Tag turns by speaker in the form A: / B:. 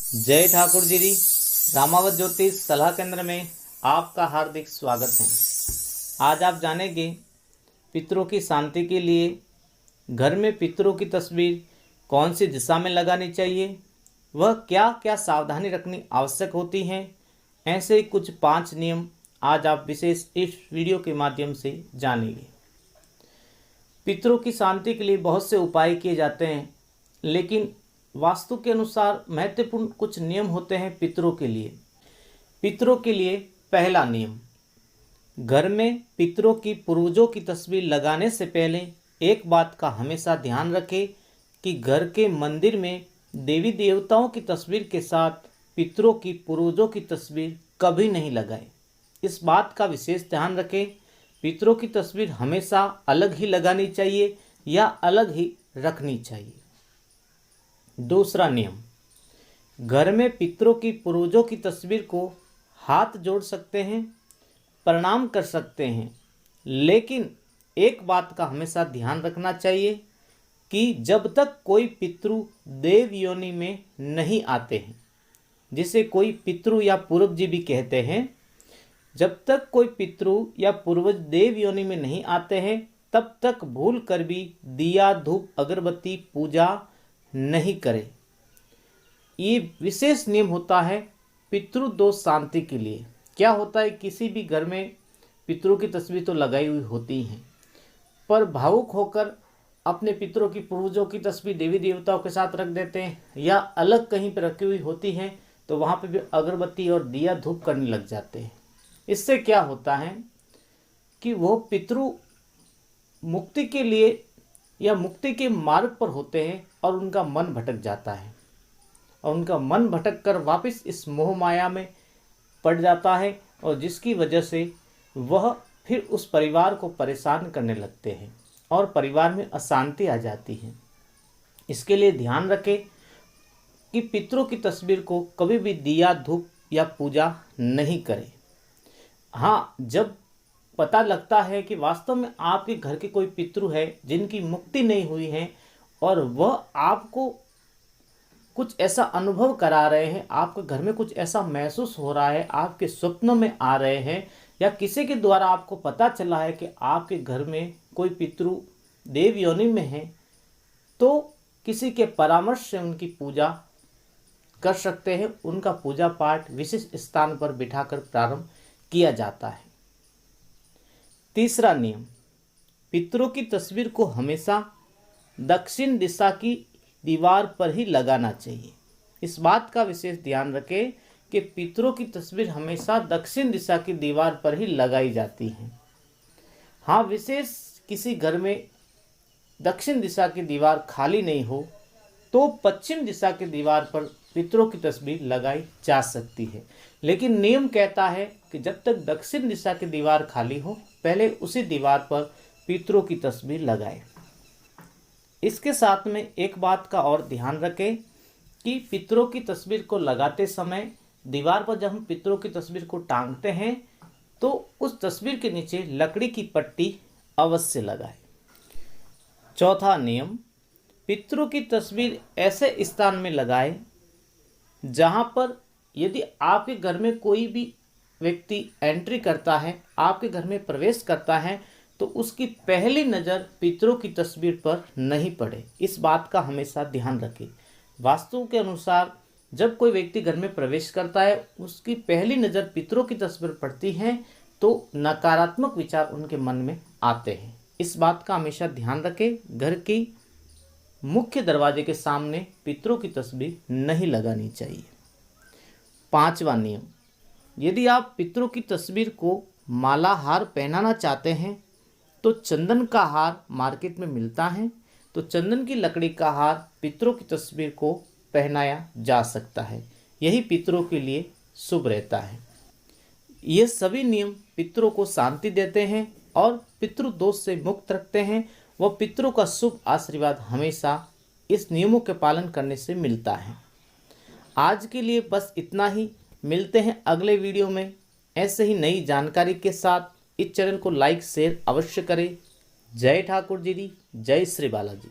A: जय ठाकुर जी। रामावत ज्योतिष सलाह केंद्र में आपका हार्दिक स्वागत है। आज आप जानेंगे पितरों की शांति के लिए घर में पितरों की तस्वीर कौन सी दिशा में लगानी चाहिए, वह क्या क्या सावधानी रखनी आवश्यक होती हैं। ऐसे कुछ 5 नियम आज आप विशेष इस वीडियो के माध्यम से जानेंगे। पितरों की शांति के लिए बहुत से उपाय किए जाते हैं, लेकिन वास्तु के अनुसार महत्वपूर्ण कुछ नियम होते हैं पितरों के लिए। पितरों के लिए पहला नियम, घर में पितरों की पूर्वजों की तस्वीर लगाने से पहले एक बात का हमेशा ध्यान रखें कि घर के मंदिर में देवी देवताओं की तस्वीर के साथ पितरों की पूर्वजों की तस्वीर कभी नहीं लगाएं। इस बात का विशेष ध्यान रखें। पितरों की तस्वीर हमेशा अलग ही लगानी चाहिए या अलग ही रखनी चाहिए। दूसरा नियम, घर में पितरों की पूर्वजों की तस्वीर को हाथ जोड़ सकते हैं, प्रणाम कर सकते हैं, लेकिन एक बात का हमेशा ध्यान रखना चाहिए कि जब तक कोई पितृ देव योनि में नहीं आते हैं, जिसे कोई पितृ या पूर्वज भी कहते हैं, जब तक कोई पितृ या पूर्वज देव योनि में नहीं आते हैं तब तक भूल कर भी दिया धूप अगरबत्ती पूजा नहीं करें। ये विशेष नियम होता है पितृदोष शांति के लिए। क्या होता है, किसी भी घर में पितरों की तस्वीर तो लगाई हुई होती हैं, पर भावुक होकर अपने पितरों की पूर्वजों की तस्वीर देवी देवताओं के साथ रख देते हैं या अलग कहीं पर रखी हुई होती हैं, तो वहाँ पे भी अगरबत्ती और दिया धूप करने लग जाते हैं। इससे क्या होता है कि वो पितृ मुक्ति के लिए या मुक्ति के मार्ग पर होते हैं और उनका मन भटक जाता है और उनका मन भटक कर वापस इस मोह माया में पड़ जाता है, और जिसकी वजह से वह फिर उस परिवार को परेशान करने लगते हैं और परिवार में अशांति आ जाती है। इसके लिए ध्यान रखें कि पितरों की तस्वीर को कभी भी दिया धूप या पूजा नहीं करें। हाँ, जब पता लगता है कि वास्तव में आपके घर के कोई पितृ है जिनकी मुक्ति नहीं हुई है और वह आपको कुछ ऐसा अनुभव करा रहे हैं, आपके घर में कुछ ऐसा महसूस हो रहा है, आपके स्वप्नों में आ रहे हैं, या किसी के द्वारा आपको पता चला है कि आपके घर में कोई पितृ देव योनि में है, तो किसी के परामर्श से उनकी पूजा कर सकते हैं। उनका पूजा पाठ विशिष्ट स्थान पर बिठाकर प्रारंभ किया जाता है। तीसरा नियम, पितरों की तस्वीर को हमेशा दक्षिण दिशा की दीवार पर ही लगाना चाहिए। इस बात का विशेष ध्यान रखें कि पितरों की तस्वीर हमेशा दक्षिण दिशा की दीवार पर ही लगाई जाती है। हाँ, विशेष किसी घर में दक्षिण दिशा की दीवार खाली नहीं हो तो पश्चिम दिशा की दीवार पर पितरों की तस्वीर लगाई जा सकती है, लेकिन नियम कहता है कि जब तक दक्षिण दिशा की दीवार खाली हो पहले उसी दीवार पर पितरों की तस्वीर लगाएं। इसके साथ में एक बात का और ध्यान रखें कि पितरों की तस्वीर को लगाते समय दीवार पर जब हम पितरों की तस्वीर को टांगते हैं तो उस तस्वीर के नीचे लकड़ी की पट्टी अवश्य लगाएं। चौथा नियम, पितरों की तस्वीर ऐसे स्थान में लगाएं जहां पर यदि आपके घर में कोई भी व्यक्ति एंट्री करता है, आपके घर में प्रवेश करता है, तो उसकी पहली नज़र पितरों की तस्वीर पर नहीं पड़े। इस बात का हमेशा ध्यान रखें। वास्तु के अनुसार जब कोई व्यक्ति घर में प्रवेश करता है, उसकी पहली नज़र पितरों की तस्वीर पड़ती है तो नकारात्मक विचार उनके मन में आते हैं। इस बात का हमेशा ध्यान रखें। घर की मुख्य दरवाजे के सामने पितरों की तस्वीर नहीं लगानी चाहिए। पांचवा नियम, यदि आप पितरों की तस्वीर को माला हार पहनाना चाहते हैं तो चंदन का हार मार्केट में मिलता है, तो चंदन की लकड़ी का हार पितरों की तस्वीर को पहनाया जा सकता है। यही पितरों के लिए शुभ रहता है। ये सभी नियम पितरों को शांति देते हैं और पितृ दोष से मुक्त रखते हैं। वह पितरों का शुभ आशीर्वाद हमेशा इस नियमों के पालन करने से मिलता है। आज के लिए बस इतना ही। मिलते हैं अगले वीडियो में ऐसे ही नई जानकारी के साथ। इस चैनल को लाइक शेयर अवश्य करें। जय ठाकुर जी, जय श्री बालाजी।